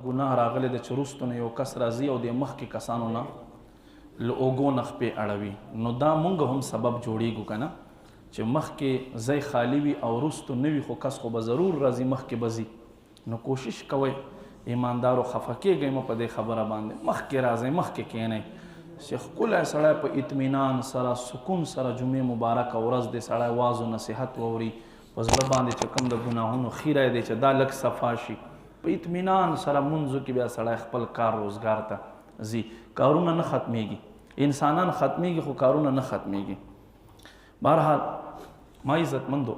ګناه راغلی د چې وروستو نه یو کس راځي او د مخکې کسانو نه له اوږو نه خپې اړوي، نو دا مونږ هم سبب جوړیږو که نه چې مخکې ځای خالی وي او وروستو نه وي، خو کس خو به ضرور راځي مخکې به ځي. نو کوشش کوئ ایماندارو، خفه کېږئ مه په دې خبره باندې، مخکې راځئ مخکې کښېنئ چې ښکلی سړی په اطمینان سره سکون سره جمعې مبارکه ورځ دی سړی واز و نصیحت واوري، په زړه باندې چې کوم د ګناهونو خیری دی چې دا لږ صفا شي، په اطمینان سره منځو کې بیا سړی خپل کار روزګار ته ځي. کارونه نه ختمیږي، انسانان ختمیږي خو کارونه نه ختمیږي. بهرحال ما عزتمندو،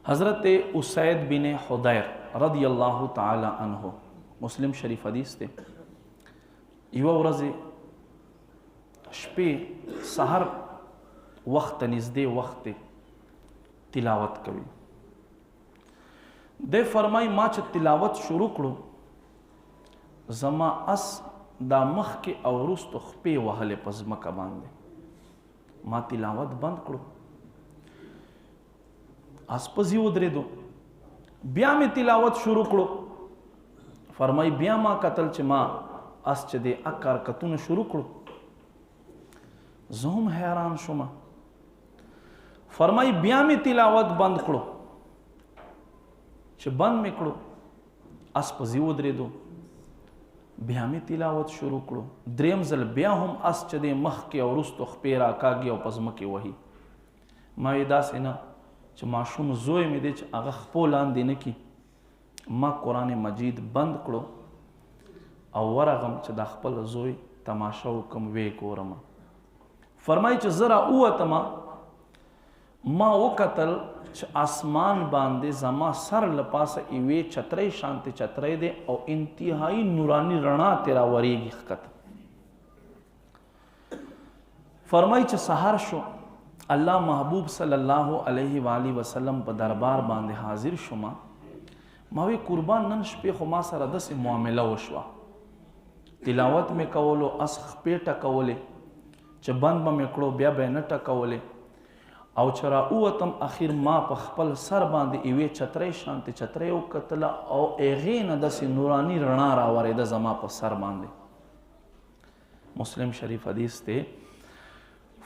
حضرت اسید بن حضیر رضی الله تعالی عنہ، مسلم شریف حدیث دی، یوه ورځ شپې سحر وخت نږدې وخت تلاوت کوي. دی فرمای ما چې تلاوت شروع کړو، زما اس دا مخکې او وروستو خپې وهلې په ځمکه باندې. ما تلاوت بند کړو، اس په ځي ودرېدو، بیا مې تلاوت شروع کړو. فرمای بیا ما کتل چې ما اس چې دی اک حرکتونه شروع کړو، زه هم حیران شوم. فرمای بیا مې تلاوت بند کړو، چې بند مې کړو اس په ځي ودرېدو، بیا مې تلاوت شروع کړو. دریم ځل بیا هم اس چې دی مخکې او وروستو خپې راکاږي او په ځمکې وهي. ما وی داسې نه چې ماشوم زوی مې دی چې هغه خپو لاندې نه کي. ما قرآن مجید بند کړو او ورغم چې دا خپل زوی تماشه وکم ویې ګورم. فرمایي چې زه راووتم، ما وکتل چې اسمان باندې زما سر له پاسه یوې چترۍ شانتې چترۍ دی او انتهایی نورانی رڼا ترې راورېږي ښکته. فرمایي چې سهار شو، الله محبوب صلی الله علیه و آله وسلم په دربار باندې حاضر شوم. ما وی قربان نن شپې خو ما سره داسې معامله وشوه، تلاوت مې کولو، اس خپې ټکولې چې بند به مې کړو بیا به یې نه ټکولې، او چې راووتم اخیر ما په خپل سر باندې یوې چترۍ شانتې چترۍ وکتله او هغې نه داسې نوراني رڼا راورېده زما په سر باندې. مسلم شریف حدیث دی.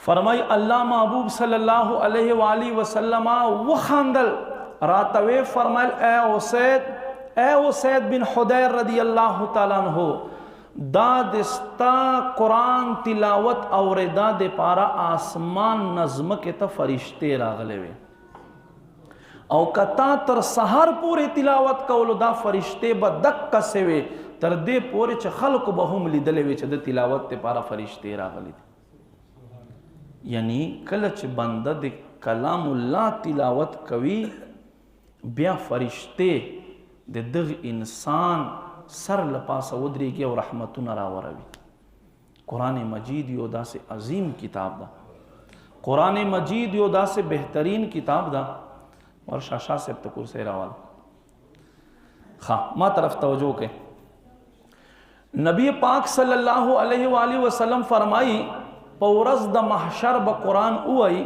فرمای الله محبوب صلی الله علیه و آله وسلم وخندل، راته وی فرمایل اے اسید بن حضیر رضی الله تعالی عنہ، دا دستا قرآن تلاوت اوریدا د پارا آسمان نظمکې ته فرشتې راغلی وي، او کتا تر سحر پورې تلاوت کولو دا فرشتې به دقسې وي تر دې پورې چې خلکو به هم لیدلی وي چې د تلاوت دپاره فرشتې راغلی دي. یعنی کله چې بنده د کلام الله تلاوت کوي بیا فرشتې د دغه انسان سر لپاسه ودرېږي او رحمتونه راوروي. قرآن مجید یو داسې عظیم کتاب ده، قرآن مجید یو داسې بهترین کتاب ده. ورشه شاه صاحب ته کرسی راواله. ما طرف توجه کوئ. نبی پاک صلی الله علیه و آله وسلم فرمایی په ورځ د محشر به قرآن ووایي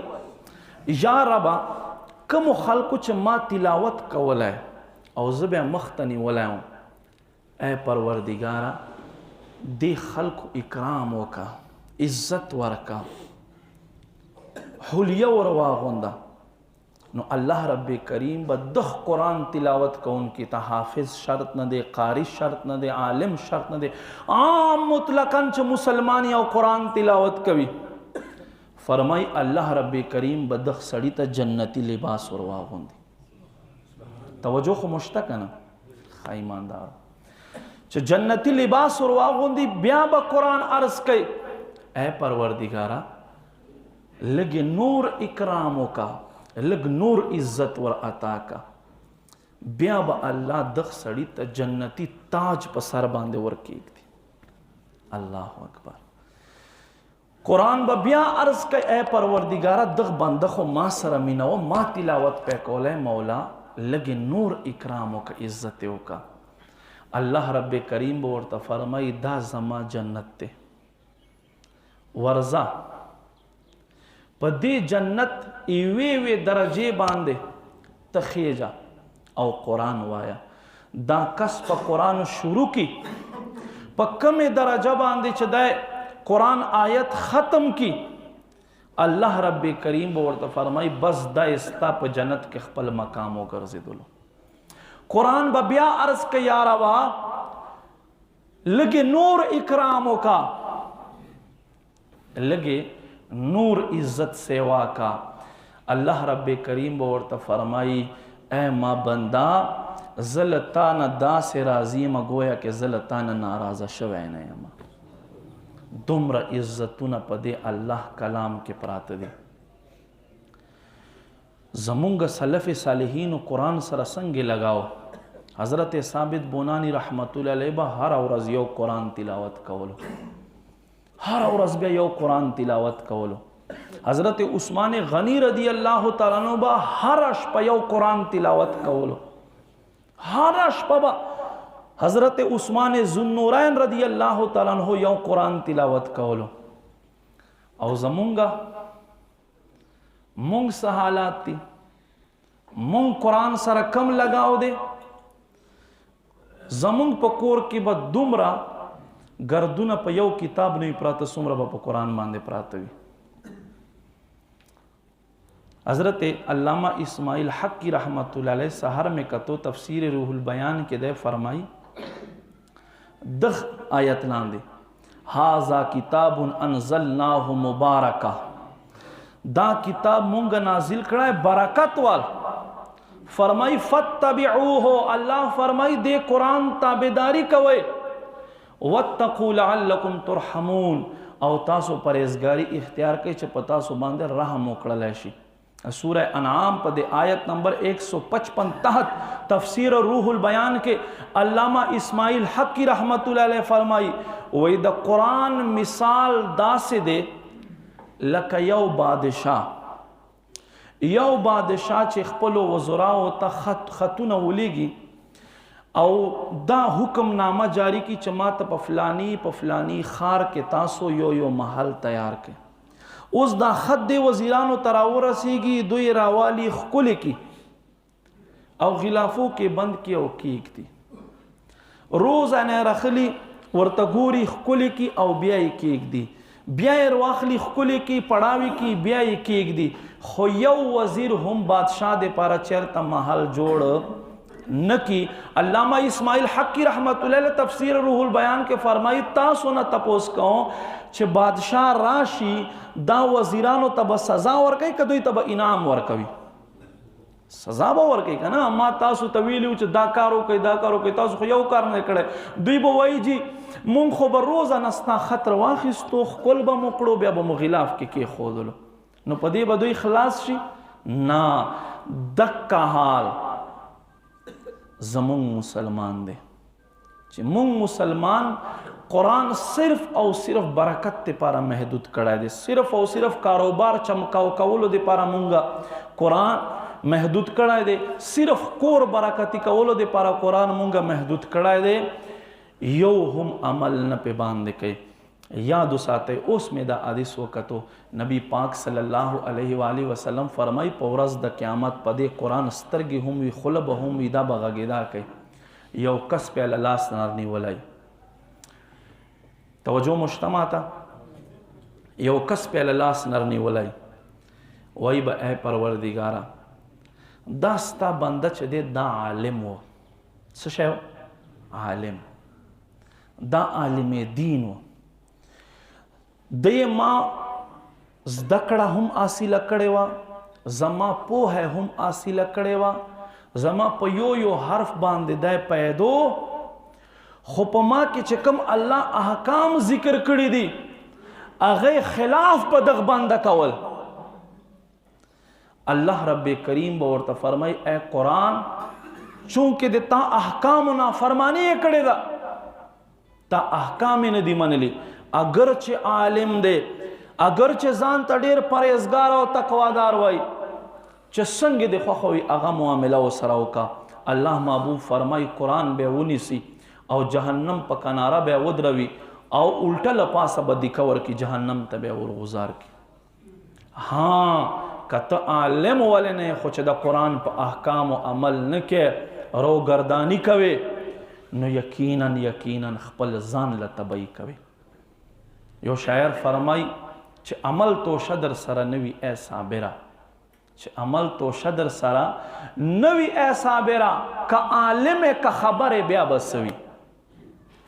یا ربه کومو خلکو چې ما تلاوت کولی او زه بیا مخ ته نیولی وم، اے پروردگارا دی خلق اکرام وکا، عزت ورکا، حلیه ورواغونده. نو الله رب کریم به دخ قرآن تلاوت کون کی تا حافظ شرط نه دی، قاری شرط نه دی، عالم شرط نه دی، عام مطلقاً چې مسلمان او قرآن تلاوت کوي. فرمای الله رب کریم به دخ سړی ته جنتی لباس ورواغوندي. توجه خو مشته کنه ایماندار چې جنتی لباس ورواغوندي. بیا به قرآن عرض کوي اے پروردگارا لږ نور اکرام وکا، لږ نور عزت ور عطا کا. بیا به الله دغ سړي ته جنتی تاج په سر باندې ورکېږدي. الله اکبر. قرآن به بیا عرض کوي اے پروردگارا دغ بنده خو ما سره مینه و، ما تلاوت پې کولی، مولا لږ نور اکرام وکا، عزت یې وکا. الله رب کریم به ورته فرمایي دا زما جنت دی، ورځه په دې جنت یوې درجې باندې ته خیجه او قرآن وایا. دا کس په قرآن شروع کی په کمې درجه باندې چې دی قرآن آیت ختم کی الله رب کریم به ورته فرمای بس دا استا په جنت کې خپل مقام وګرځېدلو. قرآن به بیا عرض که یا روا لگے نور اکراموں کا لگے نور عزت سیوا کا. اللہ رب کریم بورتا فرمائی اے ما بندہ زلطان دا سے راضی ما گویا کہ زلطان ناراضہ شوئے نیما. دمر عزتون پدے اللہ کلام کے پرات دے. زمونگ سلف صالحین قرآن سرسنگ لگاؤ. حضرت ثابت بونانی رحمت اللہ علیہ با ہر ورځ یو قرآن تلاوت کولو، ہر ورځ بیا یو قرآن تلاوت کولو. حضرت عثمان غنی رضی اللہ تعالیٰ عنہ با ہر شپه یو قرآن تلاوت کولو، ہر شپه با حضرت عثمان ذوالنورین رضی اللہ تعالیٰ عنہ یو قرآن تلاوت کولو. او زمونگا مونگ سحالات تی مونگ قرآن سر کم لگاو دے. زمونگ پا کور کی با دومرا گردون پا یو کتاب نوی پراتا سمرا با پا قرآن باندے پراتوی. حضرت علامہ اسماعیل حق کی رحمت اللہ علیہ سحر میں کتو تفسیر روح البیان کے دے فرمائی دخ آیت لاندے ہازا کتاب انزلناہ مبارکہ، دا کتاب مونگا نازل کڑا ہے برکت وال. فرمائی فتبعوہ، اللہ فرمائی دے قرآن تابداری کوئے. واتقوا لعلکم ترحمون، او تاسو پرہیزگاری اختیار کے چھ پتاسو باندے رحم اکڑا لیشی. سورہ انعام پہ دے آیت نمبر 155 تحت تفسیر روح البیان کے علامہ اسماعیل حق کی رحمت اللہ علیہ فرمائی وہی دا قرآن مثال دا سے دے لکا یو بادشاہ چی خپلو وزراو تا خطون ولیگی او دا حکم نامہ جاری کی چمات پا فلانی خار کے تاسو یو محل تیار کے. اس دا خط دے وزیرانو تراو رسیگی دوی راوالی خکولے کی او غلافو کے بند کی او کیک دی. روز انے رخلی ورتگوری خکولے کی او بیائی کیک دی، بیائی رواخلی خکولے کی پڑاوی کی بیائی کیک دی. خو یو وزیر ہم بادشاہ دے پارا چیرتا محل جوڑ نکی. علامہ اسماعیل حق کی رحمت اللہ علیہ تفسیر روح البیان کے فرمائی تاسو نا تپوس کہوں چھ بادشاہ راشی دا وزیرانو تب سزا ورکئی کدوی تب انعام ورکوی. سزا با ورکئی کنا اما تاسو طویلیو چھ دا کارو کئی تاسو خو یو کار نکڑے دوی با وئی جی مونگ خو با روزا نستا خطر واخستو خکل با مکڑو بیا با مغلاف کی خودلو نو پدی با دوی خلاص شی نا. دکا حال زمون مسلمان دے چی مونگ مسلمان قرآن صرف او صرف برکت تے پارا محدود کڑا دے، صرف او صرف کاروبار چمکاو کولو دے پارا مونگا قرآن محدود کڑا دے، صرف کور برکتی کولو دے پارا قرآن مونگا محدود کڑا دے. یو ہم عمل نہ پہ باندے کئی یادو ساتے اس میں دا حدیث وقتو نبی پاک صلی اللہ علیہ وآلہ وسلم فرمائی پورز دا قیامت پدے قرآن سترگی ہم وی خلب ہم وی دا بغاگیدہ کئی یو کس پہ اللہ سنارنی ولائی. توجہ مجتمع تا یو کس پہ اللہ سنرنی ولائی وی با اے پروردگارا داستا بندہ چھ دے دا عالم ہو سشے ہو عالم دا عالم دین ہو دے ما زدکڑا ہم آسی لکڑے وا زما پو ہے ہم آسی لکڑے وا زما پا یو حرف باندے دے پیدو خوپما کی چکم اللہ احکام ذکر کری دی اغی خلاف پا دغ باندہ کول. اللہ رب کریم باورتا فرمائی اے قرآن چونکہ دے تا احکام نا فرمانی کڑی دا تا احکام ندی من لی اگرچہ عالم دے اگرچہ زان تا دیر پریزگار و تقوادار وائی چھ سنگ دے خوخوی اغا معاملہ و سراو کا. اللہ محبوب فرمائی قرآن بے ونی سی او جہنم پا کنارہ بے ودروی او الٹا لپاسا با دکور کی جہنم تا بے ورغزار کی. ہاں کتا عالم والے نے خوچ دا قرآن پا احکام و عمل نکے روګردانی کوي نو یقینا خپل ځان له تبعی کوي. یو شاعر فرمای چې عمل تو شدر سره نوی ای صابره، چې عمل تو شدر سره نوی ای صابره، که عالم که خبر بیا بسوي.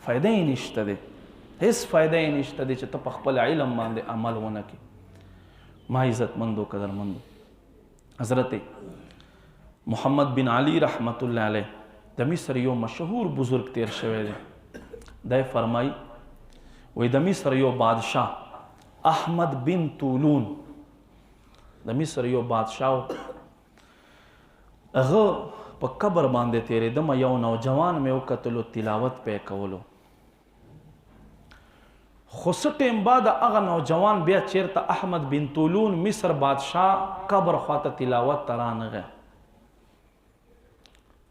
فائدہ یې نشته دی، هیڅ فائدہ یې نشته دی چې ته په خپل علم باندې عمل ونه کړې. ما عزتمندو قدرمندو، حضرت محمد بن علی رحمت الله علیه د مصر یو مشهور بزرگ تیر شوی دی. دی فرمای وی د مصر یو بادشاه احمد بن طولون، د مصر یو بادشاه هغه په قبر باندې تیرېدم، یو نوجوان مې وکتلو تلاوت پې کولو. خو څه ټیم بعد هغه نوجوان بیا چیرته احمد بن طولون مصر بادشاه قبر خواته تلاوت ته رانغی.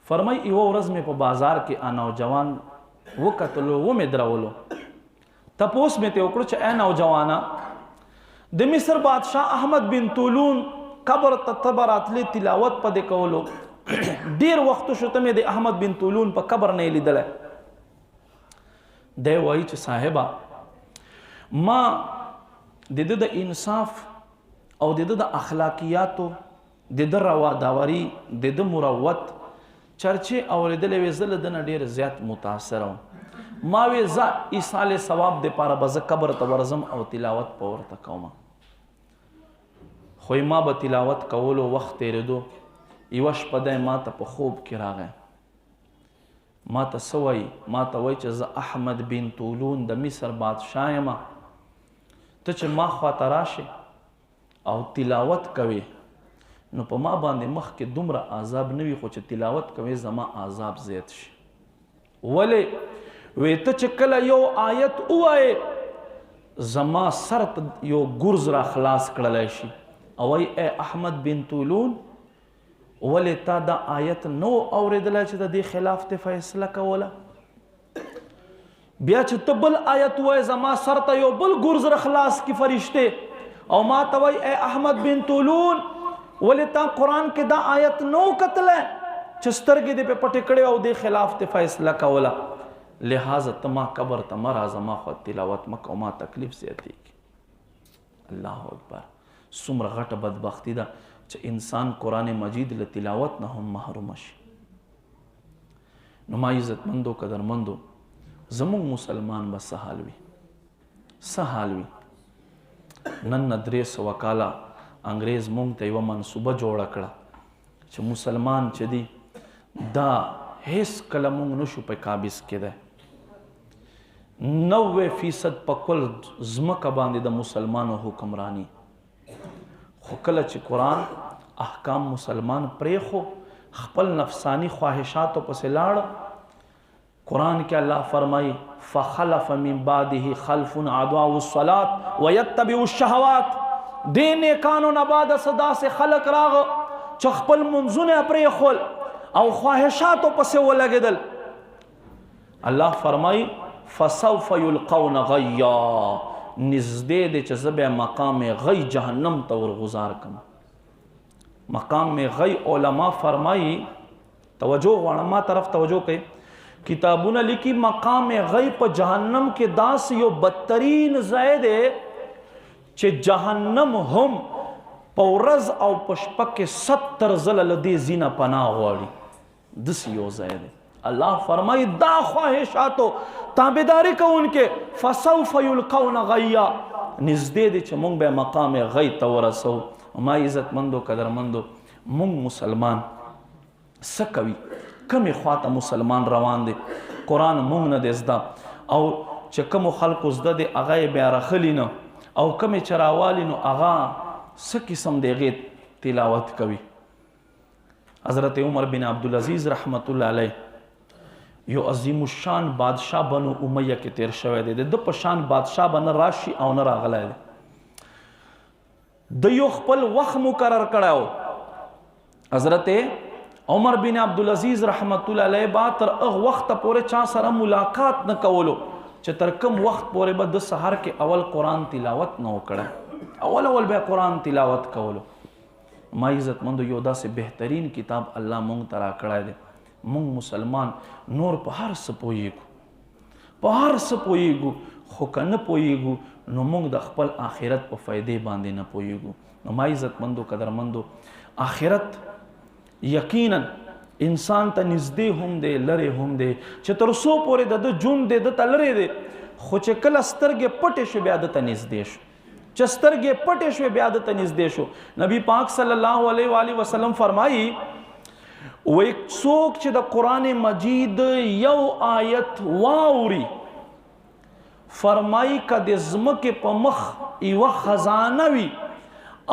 فرمای یوه ورځ مې په بازار کې نوجوان وکتلو، ومې درولو. تپوس مې ته وکړو چې ای نوجوانا، د مصر بادشاه احمد بن طولون قبر ته ته راتلې تلاوت په دې کولو، ډیر وخت شو ته مې د احمد بن طولون په قبر نه لیدلی. دی وایي چې صاحبه ما د ده د انصاف او د ده د اخلاقیاتو، د ده رواداوري، د ده مروت چرچې اورېدلې وې، زه له ده نه ډېر زیات متاثره وم. ما وې زه ایصال ثواب دپاره به زه قبر ته ورځم او تلاوت به ورته کوم. خو ما به تلاوت کولو وخت تېرېدو، یوه شپه دی ما ته په خوب کې راغی. ما ته څه وایي؟ ما ته وایي چې زه احمد بن طولون د مصر بادشاه یم، ته چې ما خواته راشې او تلاوت کوې نو په ما باندې مخکې دومره عذاب نه وي، خو چې تلاوت کوې زما عذاب زیات شي. ولې؟ وی ته چې کله یو آیت ووایې زما سر ته یو ګرز را خلاص کړلی شي. او ای احمد بن طولون ولې تا دا آیت نو اورېدلی چې د دې خلاف ته فیصله کوله؟ بیا چې ته بل آیت وایې زما سر ته یو بل ګرز را خلاص کی فرشته، او ما ته وایي ای احمد بن طولون ولې تا قرآن کې دا آیت نو کتلی چې سترګې دې پې پټې کړې او دې خلاف ته فیصله کوله؟ لہذا ته ما قبر ته مه راځه، ما خو تلاوت مه کوه، ما تکلیف زیاتېږي. الله اکبر! څومره غټه بدبختي ده چې انسان قرآن مجید له تلاوت نه هم محروم شي. نو ما عزتمندو قدرمندو، زمونږ مسلمان به څه حال وي؟ څه حال وي؟ نن نه 300 کاله انګریز مونږ ته یوه منصوبه جوړه کړه چې مسلمان چې دی دا هیڅ کله مونږ نشو په قابض کېدی. 90% په کل ځمکه باندې د مسلمانو حکمرانی. خو کله چې قرآن احکام مسلمان پرېښو، خپل نفسانی خواهشاتو پسې لاړ. قرآن کې الله فرمایي فخلف من بعده خلف اضاعوا الصلاة ويتبعوا الشهوات. دې نیکانو نه بعد داسې خلک راغه چې خپل منځونه پرېښول او خواهشاتو پسې ولګېدل. الله فرمایي فسوف یلقون غیا، نزدې دی چې زه بیا مقام غی جهنم ته ورغزار کم. مقام غی علما فرمایي، توجه غواړم ما طرف توجه کوي، کتابونه لیکي مقام غی په جهنم کې داسې یو بدترین ځای دی چې جهنم هم په ورځ او په شپه کې 70 ځله له دې ځینه پناه غواړي. داسې یو ځای دی. الله فرمایي دا خواهشاتو تابعداري کوونکې فسوف یلقون غیا، نږدې دی چې مونږ به مقام غی ته ورسو. ما عزتمندو قدرمندو، مونږ مسلمان څه کوي؟ کمې خواته مسلمان روان دی؟ قرآن مونږ نه دی زده، او چې کومو خلکو زده دی هغه یې بیا رخلي نه، او کمې چې راوالي نو هغه څه قسم د هغې تلاوت کوي. حضرت عمر بن عبدالعزیز رحمت الله علیه یو عظیم الشان بادشاہ بنو امیہ کې تیر شوی دی. د په شان بادشاہ به نه راشي او نه راغلی دی. د یو خپل وخت مقرر کړی. حضرت عمر بن عبدالعزیز رحمت الله علیه با تر هغه وخته پورې چا سره ملاقات نه کولو چې تر کوم وخت پورې به د سحر کې اول قرآن تلاوت نه وکړه. اول به قرآن تلاوت کولو. ما عزتمندو، یو داسې بهترین کتاب الله مونږ ته راکړی دی. مونږ مسلمان نور په هر څه پوهیږو، په هر څه پوهیږو، خو که نه پوهیږو نو مونږ د خپل آخرت په فایدې باندې نه پوهیږو. نو ما عزتمندو قدرمندو، آخرت یقینا انسان ته نږدې هم دی لرې هم دی، چې تر څو پورې د ده ژوند دی ده ته لرې دی، خو چې کله سترګې پټې شوې بیا ده ته نږدې شو، چې سترګې پټې شوې بیا ده ته نږدې شو. نبی پاک صلی الله علیه و آله وسلم فرمایي وایي څوک چې د قرآن مجید یو آیت واوري، فرمایي که د ځمکې په مخ یوه خزانه وي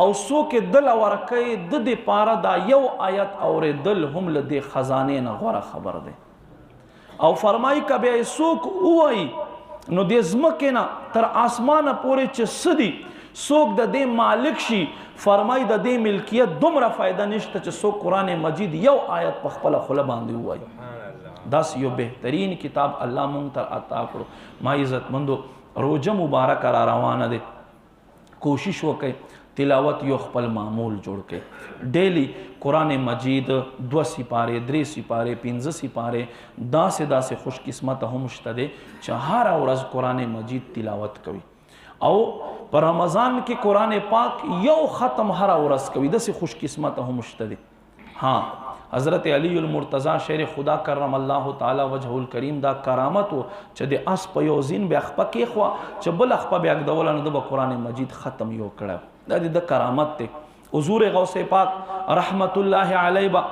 او څوک یې دله ورکوي، د دې پاره دا یو آیت اورېدل هم له دې خزانې نه غوره خبر دی. او فرمایي که بیا یې څوک ووایي نو د ځمکې نه تر آسمانه پورې چې څه دي څوک د دې مالک شي، فرمایي د دې ملکیت دومره فایده نشته چې څوک قرآن مجید یو آیت په خپله خوله باندې ووایي. داسې یو بهترین کتاب الله مونږ ته عطا کړو. ما عزتمندو، روژه مبارکه را روانه دی، کوشش وکئ تلاوت یو خپل معمول جوړ کړئ. ډیلی قرآن مجید 2 سپارې 3 سپارې 15 سپارې داسې خوش قسمت هم شته دی چې هره ورځ قرآن مجید تلاوت کوي، او په رمضان کې قرآن پاک یو ختم هره ورځ کوي، داسې خوش قسمت هم شته دی. ها، حضرت علی المرتضی شیر خدا کرم الله تعالی وجهه الکریم دا کرامت و چې د اس په یو زین بیا خپه کېښوه چې بل خپه بیا ږدوله نو د به قرآن مجید ختم یو کړی، دا د کرامت دی. حضور غوث پاک رحمت الله علیه به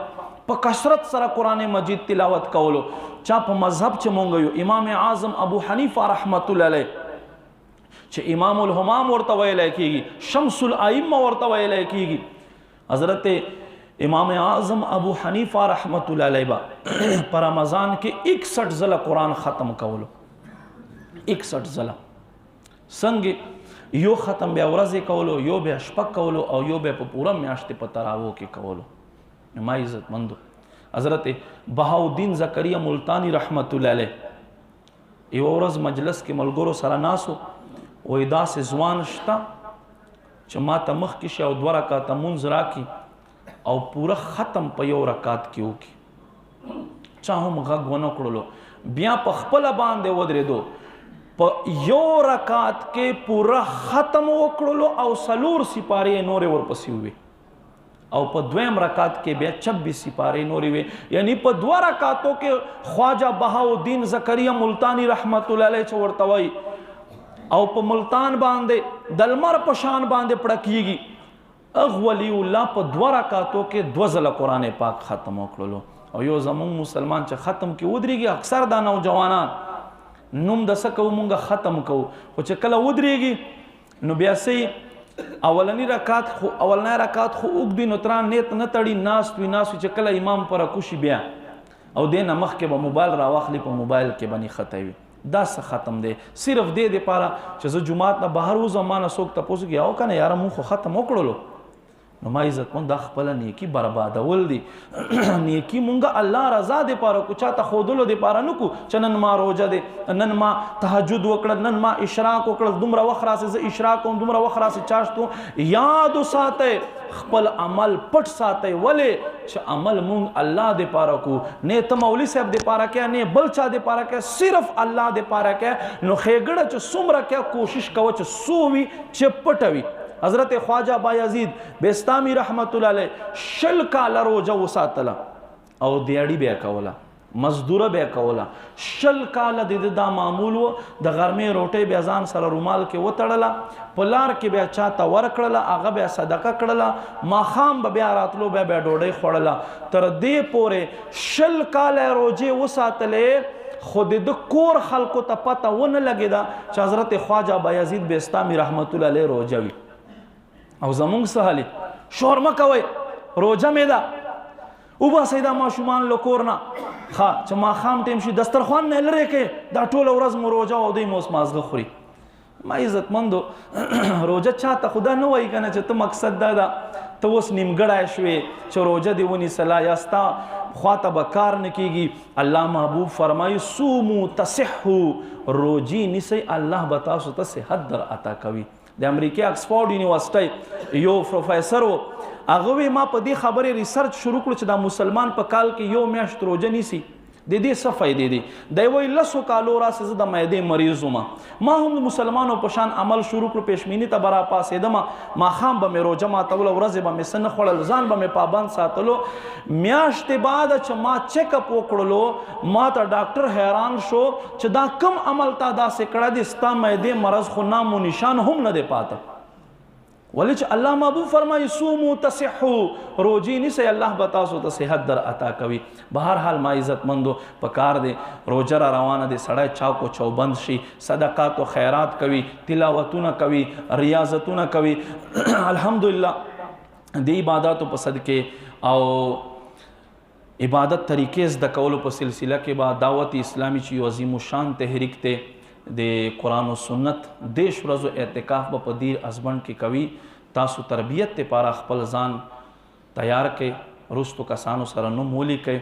په کثرت سره قرآن مجید تلاوت کولو. چا په مذهب چې مونږ یو امام اعظم ابو حنیفه رحمت الله علیه چې امام الهمام ورته ویلی کېږي، شمس الائمه ورته ویلی کېږي، حضرت امام اعظم ابو حنیفه رحمت الله علیه به په رمضان کې 61 ځله قرآن ختم کولو، 61 ځله. څنګه یو ختم بیا ورځې کولو، یو بیا شپه کولو، او یو بیا په پوره میاشتې په تراوو کې کولو. ما عزتمندو، حضرت بهاءالدین زکریا ملتانی رحمت الله علیه یو ورځ مجلس کې ملګرو سره ناسو، وایي داسې ځوان شته چې ما ته مخکې شي او 2 رکعته مونځ راکړي او پوره ختم په یو رکعت کې وکړي. چا هم غږ ونه کړلو، بیا په خپله باندې ودرېدو، په یو رکعت کې پوره ختم وکړلو او 4 سپارې نورې ورپسې وې، او په 2م رکعت کې بیا 26 سپارې نورې وې. یعنی په 2 رکعتو کې خواجه بهاءالدین زکریا ملتانی رحمت الله علیه چې ورته وایي، او په ملتان باندې د لمر په شان باندې پړکیږي، اغ ولی الله په 2 رکعتو کې 2 ځله قرآن پاک ختم وکړلو. او یو زمونږ مسلمان چې ختم کې ودرېږي، اکثر دا نوجوانان نوم د څه کوو مونږ ختم کوو، خو چې کله ودرېږي نو بیا څه اولنی رکعت خو اولنی رکعت خو اوږد وي نو تران نیت نه تړي، ناست وي چې کله امام په رکوع شي بیا او دې نه مخکې به موبایل راواخلي، په موبایل کې به نښتی وي. دا څه ختم دی؟ صرف دې دپاره چې زه جومات نه بهر وځم، ما نه څوک تپوس کوي او که نه یاره مونږ خو ختم وکړلو. نو ما عزتمند، دا خپله نیکي بربادول دي. نیکي مونږه الله رضا دپاره کو، چاته ښودلو دپاره نه کو چې نن ما روژه دی، نن ما تهجد وکړل، نن ما اشراق وکړل، دومره وخت راسې زه اشراق کوم، دومره وخت راسې چاشتو. یاد وساتئ خپل عمل پټ ساتئ، ولې چې عمل مونږ الله دپاره کو، نه ته مولوي صاحب دپاره کوې، نه بل چا دپاره کوې، صرف الله دپاره کوې. نو ښېګړه چې څومره کوې کوشش کوه چې څو وي چې پټه وي. حضرت خواجہ بایزید بستامی رحمت الله علیه 20 کاله روژه وساتله او دیاړي بیا کوله، مزدوره بیا کوله. 20 کاله د دا معمول و، د غرمې روټۍ بیا ځان سره رومال کې وتړله، په لار کې بیا چاته ورکړله، هغه بیا صدقه کړله، ماښام به بیا راتلو بیا ډوډۍ خوړله. تر دې پورې 20 کاله روژې وساتلې، خو د کور خلکو ته پته ونه لګېده چې حضرت خواجه بایزید بستامی رحمت الله علیه روژه وي. او زمونږ څه حالي، شور مه کوئ، روژه مې ده، وباسئ دا ماشومان له کور نه، ښه چې ماښام ټیم شي دسترخوان نه لرې کړئ، دا ټوله ورځ مو روژه او دوی مو اوس مازغه خوري. ما عزتمندو، روژه چاته خدا نه وایي که نه چې ته مقصد دا ده ته اوس نیمګړی شوې چې روژه دې ونیسله یا ستا خواته به کار نه کېږي. الله محبوب فرمایي صومو تصحو، روژې نیسئ الله به تاسو ته صحت در عطا کوي. د امریکا اکسفورډ یونیورسټۍ یو پروفیسر و، هغه وی ما په دې خبرې ریسرچ شروع کړ چې دا مسلمان په کال کې یو میاشت روزه نیسي د دې څه فائدې دي دی وایي لسو کالو راسې زه د معدې مریض وم ما هم د مسلمانو په شان عمل شروع کړو پېشمیني ته به راپاڅېدم ماښام به مې روژه ماتوله ورځې به مې څه نه خوړل ځان به مې پابند ساتلو میاشتې بعده چې ما چیک اپ وکړلو ما ته ډاکټر حیران شو چې دا کم عمل تا داسې کړی دی ستا معدې مرض خو نام و نشان هم نه دی پاته ولی چې الله محبوب فرمایي صوموا تصحوا روجی نیسئ الله به تاسو ته صحت در عطا کوي به هر حال ما عزتمندو په کار دی روژه را روانه دی سړی چاک و چوبند شي صدقات و خیرات کوي تلاوتونه کوي ریاضتونه کوي الحمدلله د عباداتو په صدقې او عبادت طریقې زده کولو په سلسله کې به دعوت اسلامي چې یو عظیم الشان تحریک دی د قرآن و سنت دیش ورځو اعتکاف به په دیر ازبند کې کوي تاسو تربیت لپاره خپل ځان تیار کړئ رستو کسانو سره نوم ولیکئ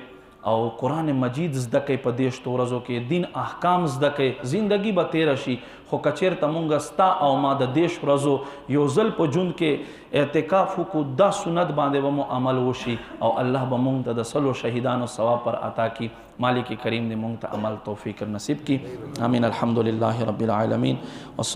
او قرآن مجید زده کړئ په دیشتو ورځو کې دین احکام زده کړئ زندگی به تیره شي خو کچیرته مونږ ستا او ما د دیش ورځو یو ځل په ژوند کې اعتکاف وکړو دا سنت باندې به مو عمل وشي او الله به مونږ ته د سلو شهیدانو ثواب پر عطا کی مالک کریم دې مونږ ته عمل توفیق نصیب کی آمین الحمدلله رب العالمین.